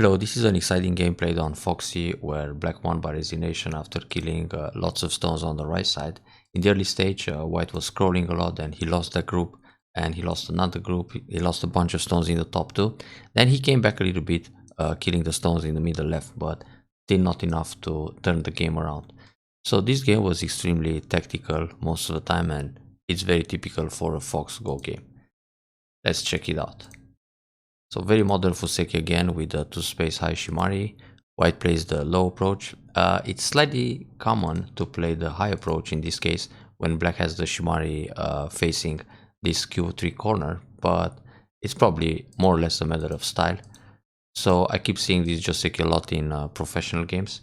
Hello, this is an exciting game played on Foxxy where black won by resignation after killing lots of stones on the right side. In the early stage, white was scrolling a lot and he lost that group and he lost another group. He lost a bunch of stones in the top two. Then he came back a little bit, killing the stones in the middle left, but still not enough to turn the game around. So this game was extremely tactical most of the time and it's very typical for a Fox Go game. Let's check it out. So very modern Fuseki again with the 2-space high Shimari. White plays the low approach. It's slightly common to play the high approach in this case when black has the Shimari facing this Q3 corner, but it's probably more or less a matter of style. So I keep seeing this Joseki a lot in professional games,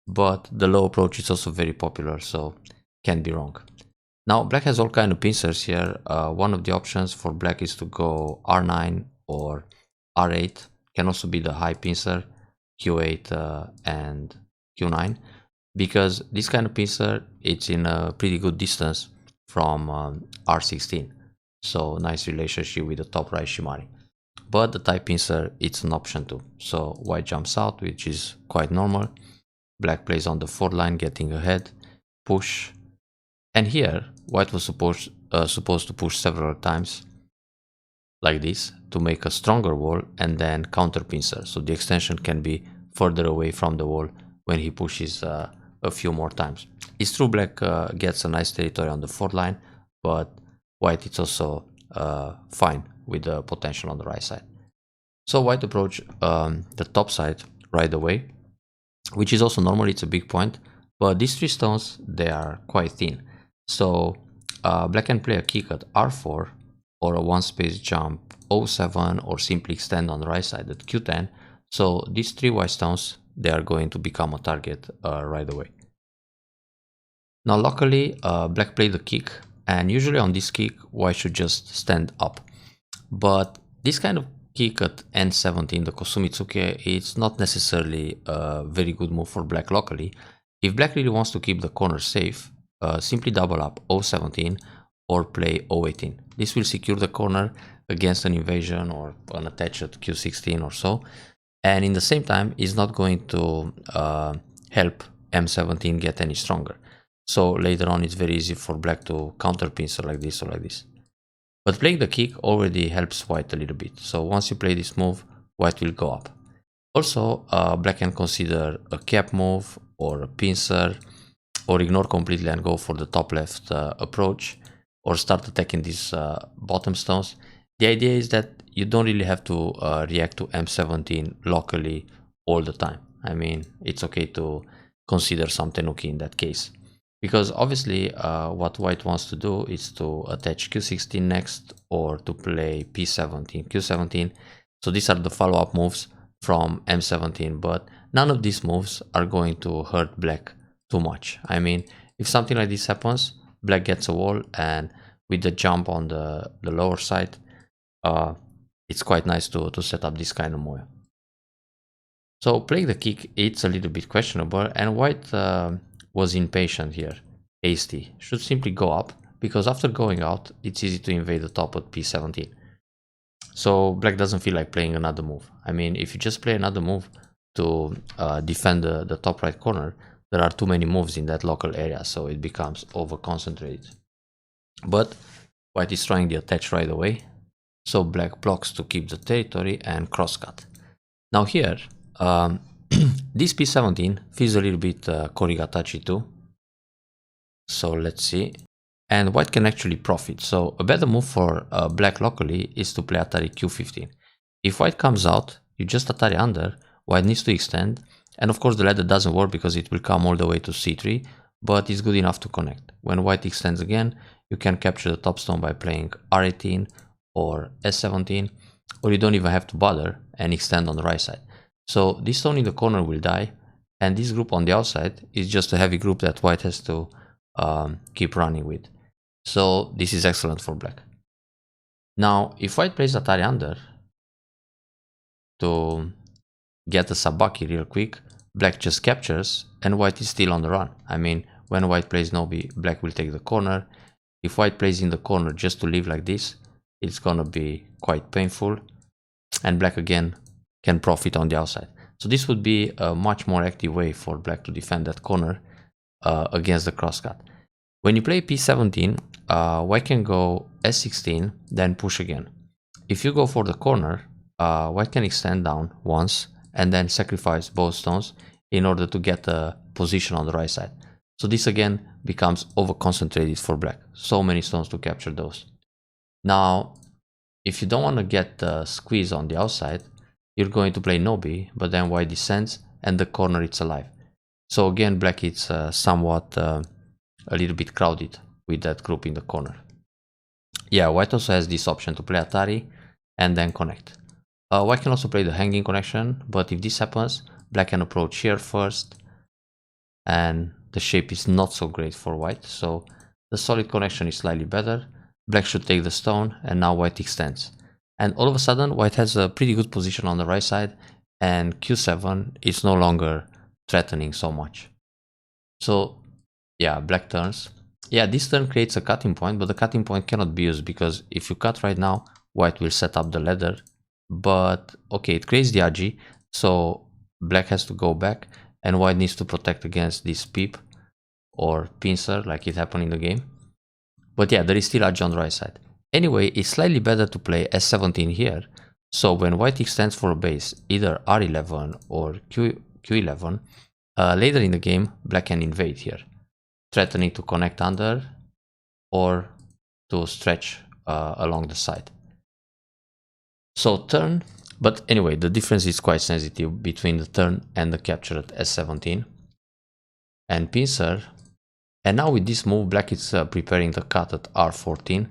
but the low approach is also very popular, so can't be wrong. Now black has all kind of pincers here. One of the options for black is to go R9 or R8, can also be the high pincer, Q8 and Q9, because this kind of pincer, it's in a pretty good distance from R16, so nice relationship with the top right Shimari. But the type pincer, it's an option too, so white jumps out, which is quite normal. Black plays on the 4th line, getting ahead, push, and here white was supposed to push several times like this to make a stronger wall and then counter pincer, so the extension can be further away from the wall when he pushes a few more times. It's true black gets a nice territory on the 4th line, but white is also fine with the potential on the right side. So white approach the top side right away, which is also normal. It's a big point, but these 3 stones, they are quite thin, so black can play a kick at R4 or a 1-space jump O7 or simply extend on the right side at Q10. So these 3 white stones, they are going to become a target right away. Now luckily black played the kick, and usually on this kick white should just stand up, but this kind of kick at N17, the Kosumitsuke, it's not necessarily a very good move for black locally. If black really wants to keep the corner safe, simply double up O17 or play O18. This will secure the corner against an invasion or an attach at Q16 or so, and in the same time is not going to help M17 get any stronger. So later on it's very easy for black to counter pincer like this or like this. But playing the kick already helps white a little bit, so once you play this move, white will go up. Also, black can consider a cap move or a pincer, or ignore completely and go for the top left approach, or start attacking these bottom stones. The idea is that you don't really have to react to M17 locally all the time. I mean, it's okay to consider some tenuki in that case, because obviously what white wants to do is to attach Q16 next, or to play P17, Q17. So these are the follow-up moves from M17, but none of these moves are going to hurt black too much. I mean, if something like this happens, black gets a wall, and with the jump on the lower side, it's quite nice to set up this kind of move. So playing the kick, it's a little bit questionable, and white was impatient here. Hasty should simply go up, because after going out, it's easy to invade the top at P17. So black doesn't feel like playing another move. I mean, if you just play another move to defend the top right corner, there are too many moves in that local area, so it becomes over concentrated. But white is trying the attach right away, so black blocks to keep the territory and crosscut. Now here, this P17 feels a little bit Korigatachi too, so let's see. And white can actually profit, so a better move for black locally is to play Atari Q15. If white comes out, you just Atari under, white needs to extend, and of course the ladder doesn't work because it will come all the way to C3, but it's good enough to connect. When white extends again, you can capture the top stone by playing R18 or S17, or you don't even have to bother and extend on the right side. So this stone in the corner will die, and this group on the outside is just a heavy group that white has to keep running with. So this is excellent for black. Now, if white plays Atari under to get a Sabaki real quick, black just captures and white is still on the run. I mean, when white plays Nobi, black will take the corner. If white plays in the corner just to leave like this, it's gonna be quite painful. And black again can profit on the outside. So this would be a much more active way for black to defend that corner against the crosscut. When you play p17, white can go s16, then push again. If you go for the corner, white can extend down once and then sacrifice both stones in order to get a position on the right side. So this again becomes over concentrated for black. So many stones to capture those. Now, if you don't want to get the squeeze on the outside, you're going to play no b, but then white descends and the corner is alive. So again, black is somewhat a little bit crowded with that group in the corner. Yeah, white also has this option to play Atari and then connect. White can also play the hanging connection, but if this happens, black can approach here first, and the shape is not so great for white, so the solid connection is slightly better. Black should take the stone, and now white extends. And all of a sudden, white has a pretty good position on the right side, and q7 is no longer threatening so much. So yeah, black turns. Yeah, this turn creates a cutting point, but the cutting point cannot be used because if you cut right now, white will set up the ladder. But okay, it creates the RG, so black has to go back, and white needs to protect against this peep or pincer like it happened in the game. But yeah, there is still RG on the right side. Anyway, it's slightly better to play s17 here, so when white extends for a base, either r11 or q11, later in the game, black can invade here, threatening to connect under or to stretch along the side. So turn, but anyway, the difference is quite sensitive between the turn and the capture at s17 and pincer. And now with this move, black is preparing the cut at r14,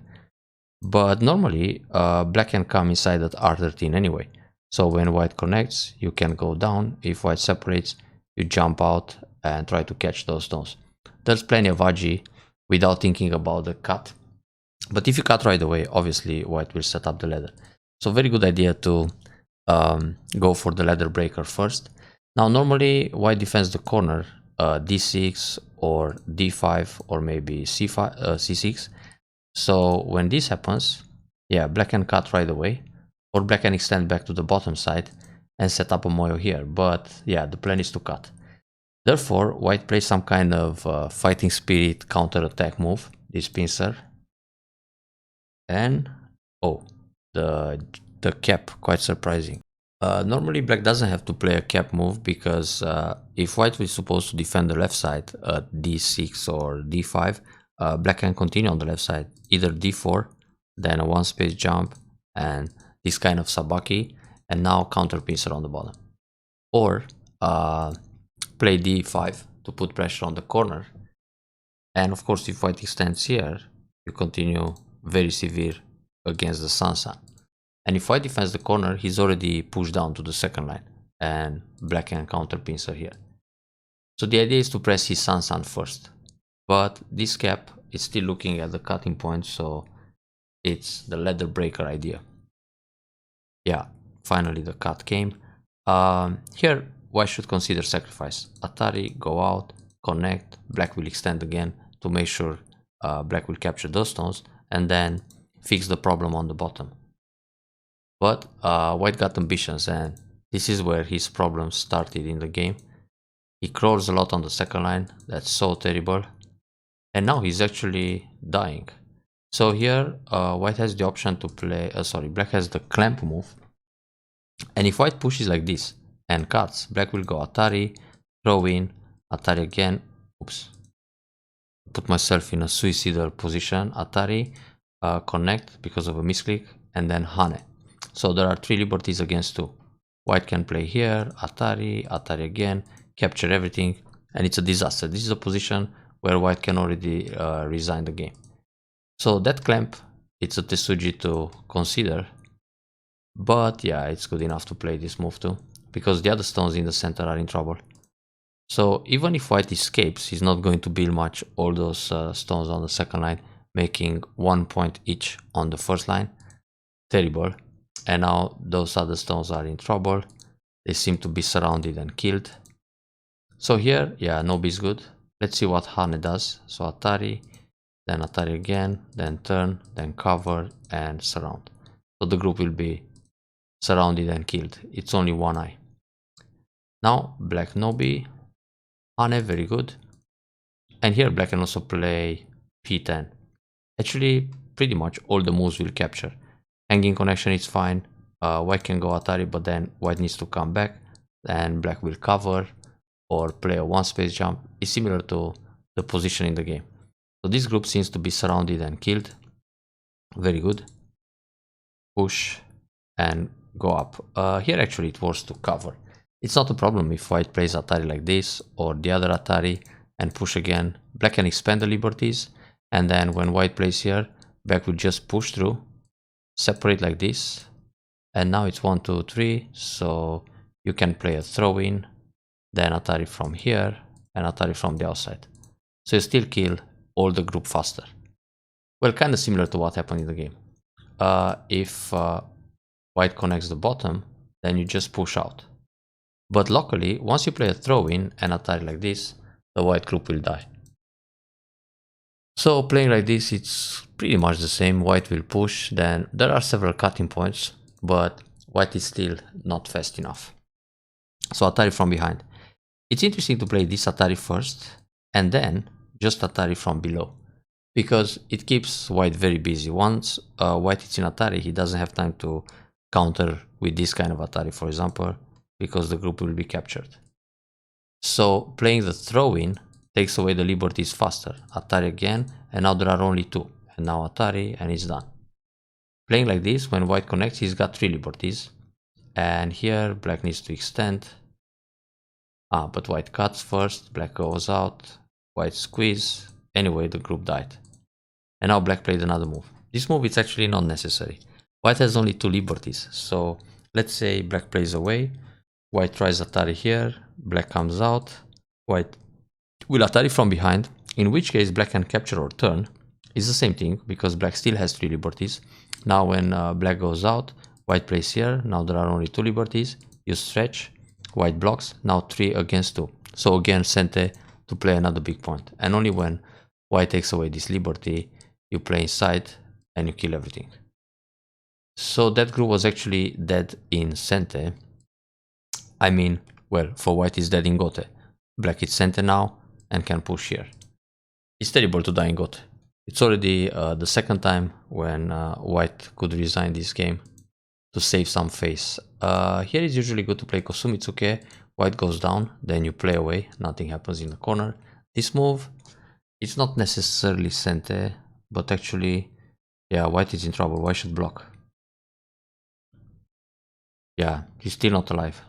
but normally black can come inside at r13 anyway. So when white connects, you can go down. If white separates, you jump out and try to catch those stones. There's plenty of RG without thinking about the cut. But if you cut right away, obviously white will set up the ladder. So very good idea to go for the ladder breaker first. Now normally white defends the corner d6 or d5 or maybe c5, c6. So when this happens, yeah, black can cut right away, or black can extend back to the bottom side and set up a moyo here. But yeah, the plan is to cut. Therefore, white plays some kind of fighting spirit counter attack move, this pincer. And oh, the cap, quite surprising. Normally black doesn't have to play a cap move because if white was supposed to defend the left side at d6 or d5, black can continue on the left side, either d4, then a one space jump and this kind of sabaki, and now counter pincer on the bottom. Or play d5 to put pressure on the corner. And of course, if white extends here, you continue very severe against the Sansan. And if white defends the corner, he's already pushed down to the second line, and black can counter pincer here. So the idea is to press his Sansan first, but this cap is still looking at the cutting point, so it's the ladder breaker idea. Yeah, finally the cut came. Here white should consider sacrifice. Atari, go out, connect, black will extend again to make sure black will capture those stones and then fix the problem on the bottom. But white got ambitions, and this is where his problems started in the game. He crawls a lot on the second line, that's so terrible. And now he's actually dying. So here white has the option to play, black has the clamp move. And if white pushes like this and cuts, black will go Atari, throw in, Atari again, oops. Put myself in a suicidal position, Atari, connect because of a misclick, and then Hane. So there are 3 liberties against 2. White can play here, Atari, Atari again, capture everything, and it's a disaster. This is a position where white can already resign the game. So that clamp, it's a Tesuji to consider, but yeah, it's good enough to play this move too, because the other stones in the center are in trouble. So even if white escapes, he's not going to build much all those stones on the second line, making 1 point each on the first line. Terrible. And now those other stones are in trouble. They seem to be surrounded and killed. So here, yeah, no B is good. Let's see what Hane does. So Atari, then Atari again, then turn, then cover and surround. So the group will be surrounded and killed. It's only one eye. Now black Nobi, Hane, very good. And here black can also play P10. Actually, pretty much all the moves will capture. Hanging connection is fine. White can go Atari, but then white needs to come back. And black will cover or play a one space jump. It's similar to the position in the game. So this group seems to be surrounded and killed. Very good. Push and go up. Here actually it works to cover. It's not a problem if white plays Atari like this or the other Atari and push again. Black can expand the liberties, and then when white plays here, black will just push through, separate like this, and now it's 1, 2, 3, so you can play a throw-in, then Atari from here, and Atari from the outside. So you still kill all the group faster. Well, kind of similar to what happened in the game. If white connects the bottom, then you just push out. But luckily, once you play a throw-in and Atari like this, the white group will die. So playing like this, it's pretty much the same. White will push, then there are several cutting points, but white is still not fast enough. So Atari from behind. It's interesting to play this Atari first, and then just Atari from below, because it keeps white very busy. Once white is in Atari, he doesn't have time to counter with this kind of Atari, for example, because the group will be captured. So playing the throw-in takes away the liberties faster. Atari again, and now there are only 2. And now Atari, and it's done. Playing like this, when white connects, he's got 3 liberties. And here, black needs to extend. But white cuts first, black goes out, white squeeze. Anyway, the group died. And now black played another move. This move is actually not necessary. White has only 2 liberties. So let's say black plays away. White tries Atari here, black comes out, white will Atari from behind, in which case black can capture or turn. It's the same thing, because black still has 3 liberties. Now when black goes out, white plays here, now there are only 2 liberties, you stretch, white blocks, now 3 against 2. So again, Sente to play another big point. And only when white takes away this liberty, you play inside and you kill everything. So that group was actually dead in Sente. I mean, well, for white is dead in Gote. Black is Sente now and can push here. It's terrible to die in Gote. It's already the second time when white could resign this game to save some face. Here it's usually good to play Kosumitsuke. White goes down, then you play away, nothing happens in the corner. This move, it's not necessarily Sente, but actually, yeah, white is in trouble. White should block. Yeah, he's still not alive.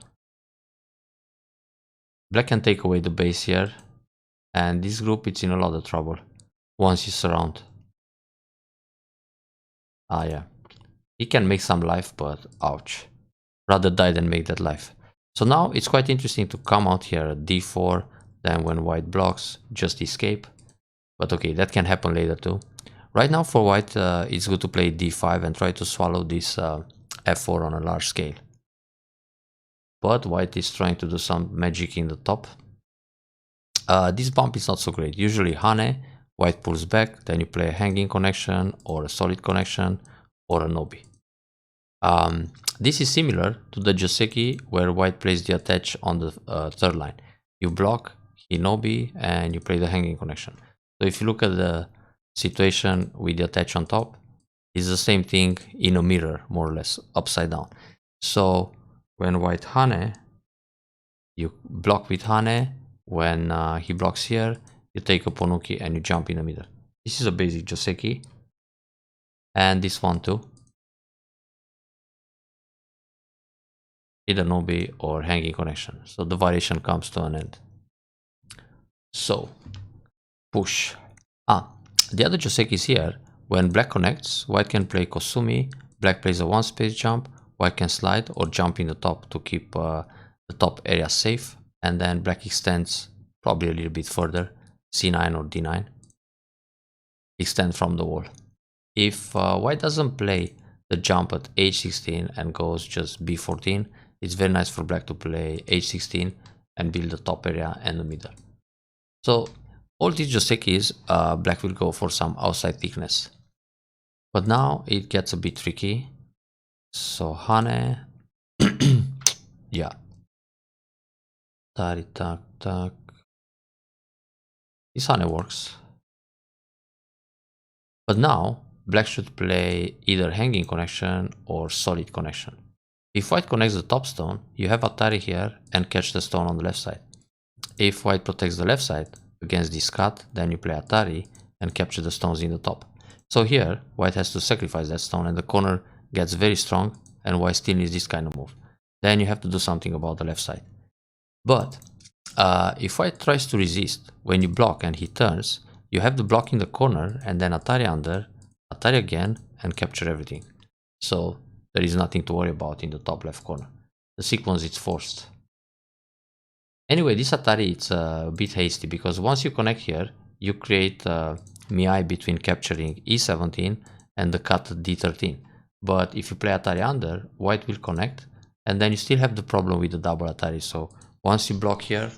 Black can take away the base here, and this group is in a lot of trouble once you surround. Yeah. He can make some life, but ouch. Rather die than make that life. So now it's quite interesting to come out here at d4, then when white blocks, just escape. But okay, that can happen later too. Right now for white, it's good to play d5 and try to swallow this f4 on a large scale. But white is trying to do some magic in the top. This bump is not so great. Usually Hane, white pulls back, then you play a hanging connection or a solid connection or a Nobi. This is similar to the Joseki where white plays the attach on the third line. You block, he Nobi, and you play the hanging connection. So if you look at the situation with the attach on top, it's the same thing in a mirror, more or less, upside down. So when white Hane, you block with Hane. When he blocks here, you take a Ponuki and you jump in the middle. This is a basic Joseki. And this one too. Either Nobi or hanging connection. So the variation comes to an end. So, push. The other Joseki is here. When black connects, white can play Kosumi, black plays a one space jump, white can slide or jump in the top to keep the top area safe, and then black extends probably a little bit further, c9 or d9, extend from the wall. If white doesn't play the jump at h16 and goes just b14, it's very nice for black to play h16 and build the top area and the middle. So all these Josekis, black will go for some outside thickness. But now it gets a bit tricky. So Hane, Yeah. Tari tak tak. This honey works. But now, black should play either hanging connection or solid connection. If white connects the top stone, you have Atari here and catch the stone on the left side. If white protects the left side against this cut, then you play Atari and capture the stones in the top. So here, white has to sacrifice that stone and the corner gets very strong and white still needs this kind of move. Then you have to do something about the left side. But if white tries to resist, when you block and he turns, you have the block in the corner and then Atari under, Atari again, and capture everything. So there is nothing to worry about in the top left corner. The sequence is forced. Anyway, this Atari it's a bit hasty because once you connect here, you create Miai between capturing E17 and the cut D13. But if you play Atari under, white will connect and then you still have the problem with the double Atari. So once you block here,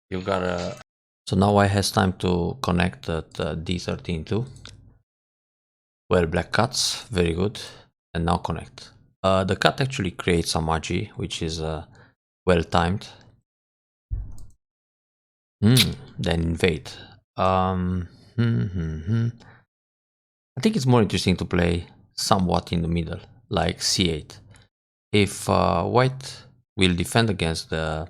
you gotta... So now white has time to connect at D13 too. Well, black cuts, very good. And now connect. The cut actually creates some RG, which is well timed. Then invade. I think it's more interesting to play somewhat in the middle, like C8. If white will defend against the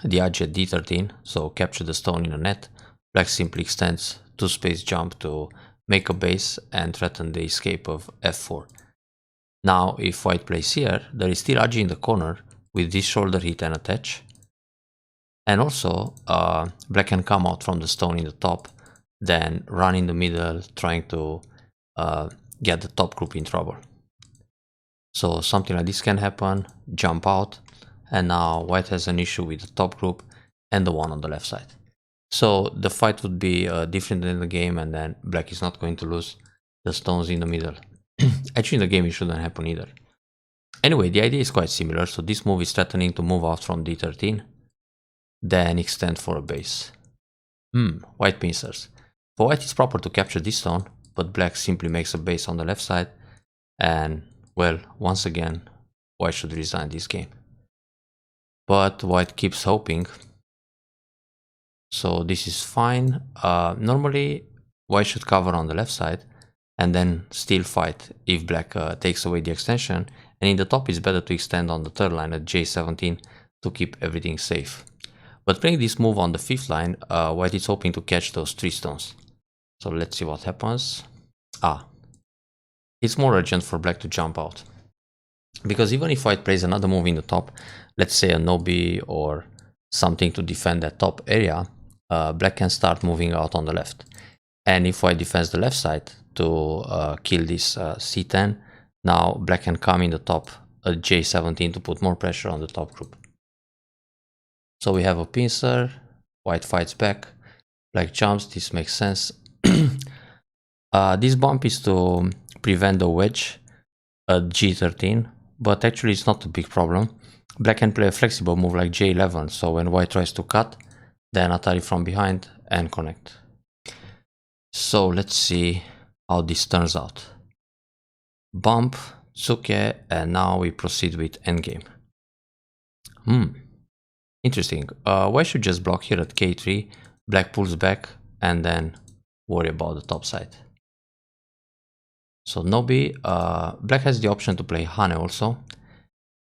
edge at D13, so capture the stone in the net, black simply extends 2-space jump to make a base and threaten the escape of F4. Now, if white plays here, there is still RG in the corner with this shoulder hit and attach. And also, black can come out from the stone in the top, then run in the middle, trying to get the top group in trouble. So something like this can happen, jump out, and now white has an issue with the top group and the one on the left side. So the fight would be different in the game, and then black is not going to lose the stones in the middle. Actually, in the game it shouldn't happen either. Anyway, the idea is quite similar, so this move is threatening to move out from D13, then extend for a base. White pincers. For white it's proper to capture this stone, but black simply makes a base on the left side, and well, once again, white should resign this game. But white keeps hoping, so this is fine. Normally, white should cover on the left side, and then still fight if black takes away the extension, and in the top it's better to extend on the third line at J17 to keep everything safe. But playing this move on the fifth line, white is hoping to catch those 3 stones. So let's see what happens. It's more urgent for black to jump out. Because even if white plays another move in the top, let's say a Nobi or something to defend that top area, black can start moving out on the left. And if white defends the left side to kill this C10, now black can come in the top at J17 to put more pressure on the top group. So we have a pincer, white fights back, black jumps, this makes sense. This bump is to prevent the wedge at G13, but actually it's not a big problem. Black can play a flexible move like J11, so when white tries to cut, then Atari from behind and connect. So let's see how this turns out. Bump, Tsuke, and now we proceed with endgame. Interesting. White should just block here at K3, black pulls back, and then worry about the top side. So Nobi, black has the option to play Hane also.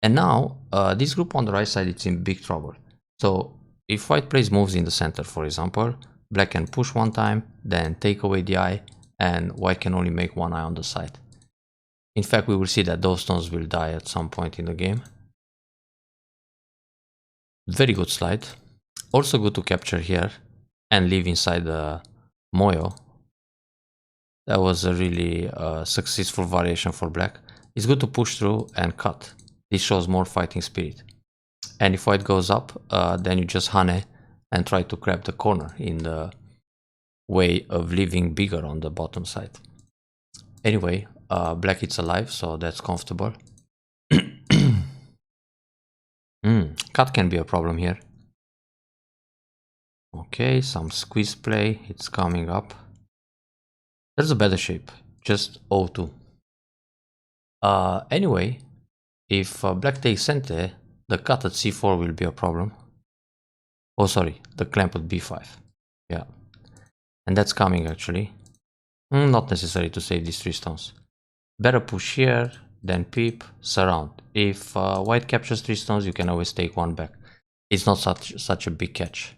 And now, this group on the right side is in big trouble. So if white plays moves in the center, for example, black can push one time, then take away the eye, and white can only make one eye on the side. In fact, we will see that those stones will die at some point in the game. Very good slide. Also good to capture here and leave inside the Moyo. That was a really successful variation for black. It's good to push through and cut. This shows more fighting spirit. And if white goes up, then you just Hane and try to grab the corner in the way of leaving bigger on the bottom side. Anyway, black is alive, so that's comfortable. Cut can be a problem here. Okay, some squeeze play, it's coming up. There's a better shape, just O2. Anyway, if black takes center, the cut at c4 will be a problem. Oh, sorry, the clamp at b5. Yeah, and that's coming actually. Not necessary to save these 3 stones. Better push here, then peep, surround. If white captures 3 stones, you can always take 1 back. It's not such a big catch.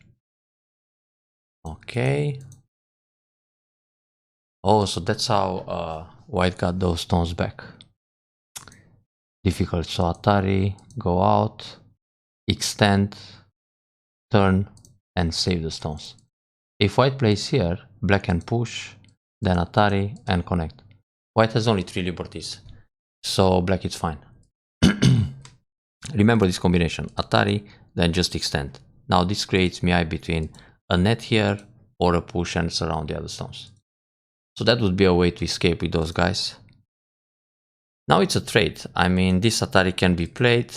Okay. Oh, so that's how white got those stones back. Difficult. So Atari, go out, extend, turn, and save the stones. If white plays here, black can push, then Atari, and connect. White has only 3 liberties, so black is fine. Remember this combination, Atari, then just extend. Now this creates MI between a net here or a push and surround the other stones. So that would be a way to escape with those guys. Now it's a trade. I mean, this Atari can be played.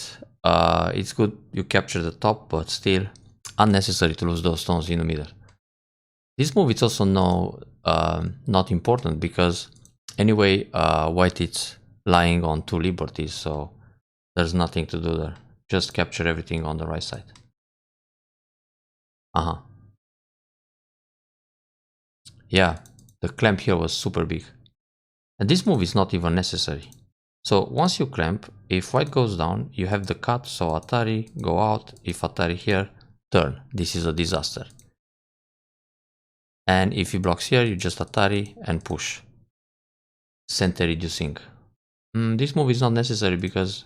It's good you capture the top, but still unnecessary to lose those stones in the middle. This move is also not important because anyway, white is lying on 2 liberties, so there's nothing to do there. Just capture everything on the right side. Yeah, the clamp here was super big. And this move is not even necessary. So once you clamp, if white goes down, you have the cut, so Atari, go out. If Atari here, turn. This is a disaster. And if he blocks here, you just Atari and push. Center reducing. This move is not necessary because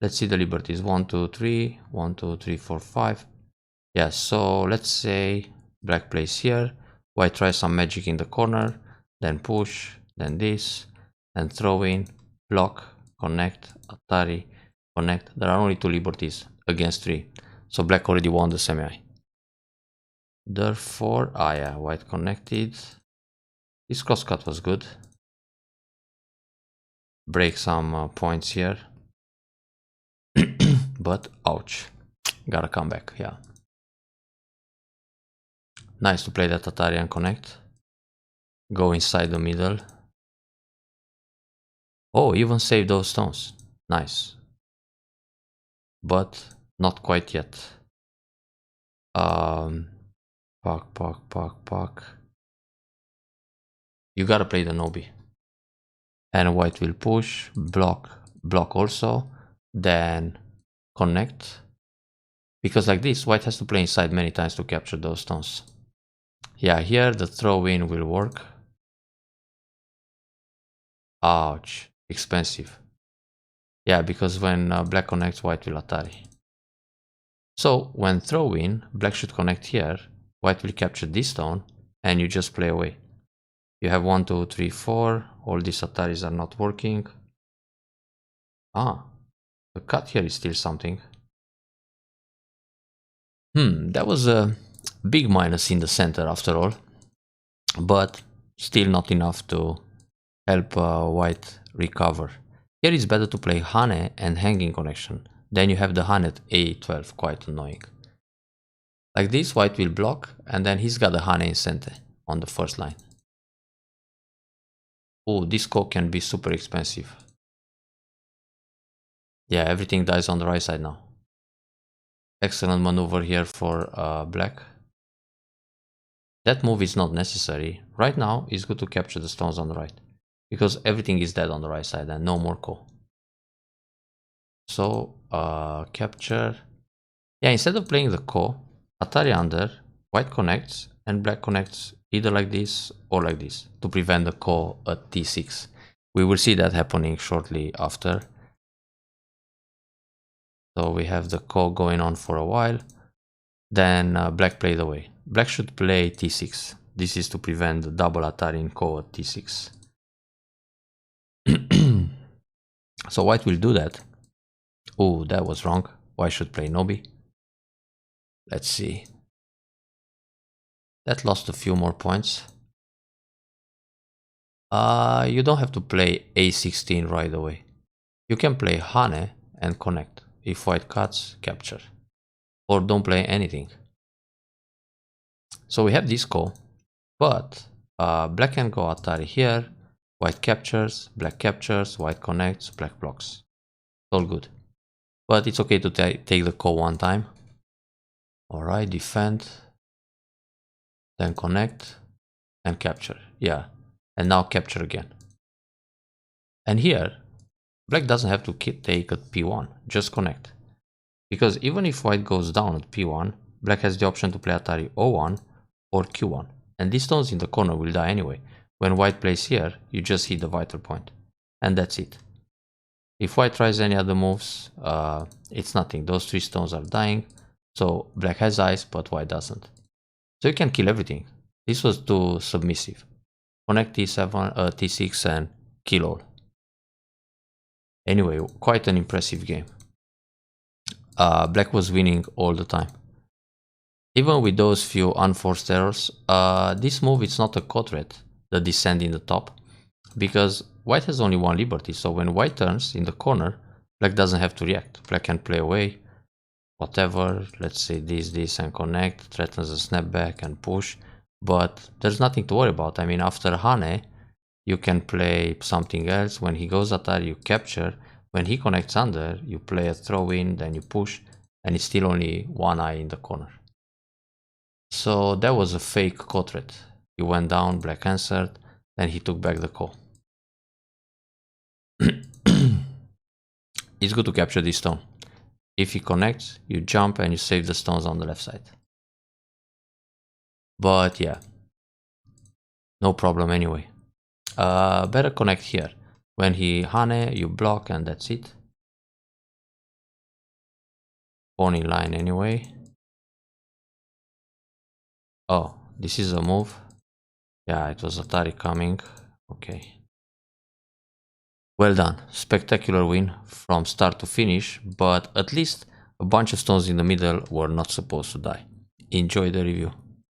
let's see the liberties. 1, 2, 3, 1, 2, 3, 4, 5. Yeah, so let's say black plays here, white tries some magic in the corner, then push, then this, then throw in, block, connect, Atari, connect. There are only 2 liberties against 3, so black already won the semi. Therefore, yeah, white connected. This crosscut was good. Break some points here. But ouch, gotta come back, yeah. Nice to play that Atari and connect. Go inside the middle. Oh, even save those stones. Nice. But not quite yet. Puck. You gotta play the Nobi. And white will push, block also, then connect. Because like this, white has to play inside many times to capture those stones. Yeah, here the throw-in will work. Ouch, expensive. Yeah, because when black connects, white will Atari. So when throw-in, black should connect here, white will capture this stone, and you just play away. You have 1, 2, 3, 4, all these Ataris are not working. The cut here is still something. That was a big minus in the center after all, but still not enough to help white recover. Here it's better to play Hane and hanging connection. Then you have the Hane at A12, quite annoying. Like this, white will block, and then he's got the Hane in center on the first line. Oh, this ko can be super expensive. Yeah, everything dies on the right side now. Excellent maneuver here for black. That move is not necessary. Right now, it's good to capture the stones on the right, because everything is dead on the right side and no more ko. So, capture. Yeah, instead of playing the ko, Atari under, white connects, and black connects either like this or like this to prevent the ko at t6. We will see that happening shortly after. So we have the ko going on for a while. Then black played away. Black should play t6. This is to prevent the double Atari in ko at t6. So white will do that. Oh, that was wrong. White should play Nobi. Let's see. That lost a few more points. You don't have to play a16 right away. You can play Hane and connect. If white cuts, capture. Or don't play anything. So we have this ko, but black can go Atari here, white captures, white connects, black blocks. All good. but it's okay to take the call one time. Alright, defend, then connect, and capture. Yeah, and now capture again. And here, black doesn't have to take at p1, just connect. Because even if white goes down at p1, black has the option to play Atari o1 or q1. And these stones in the corner will die anyway. When white plays here, you just hit the vital point. And that's it. If white tries any other moves, it's nothing. Those 3 stones are dying. So black has ice, but white doesn't. So you can kill everything. This was too submissive. Connect t7, t6 and kill all. Anyway, quite an impressive game. Black was winning all the time. Even with those few unforced errors, this move is not a code red, the descent in the top, because white has only 1 liberty, so when white turns in the corner, black doesn't have to react. Black can play away, whatever, let's say this and connect, threatens a snapback and push, but there's nothing to worry about. I mean, after Hane, you can play something else. When he goes Atari, you capture. When he connects under, you play a throw in, then you push, and it's still only 1 eye in the corner. So that was a fake code red. He went down, black answered, then he took back the call. It's good to capture this stone. If he connects, you jump and you save the stones on the left side. But yeah, no problem anyway. Better connect here. When he Hane, you block and that's it. Pawn in line anyway. Oh, this is a move. Yeah, it was Atari coming. Okay. Well done. Spectacular win from start to finish, but at least a bunch of stones in the middle were not supposed to die. Enjoy the review.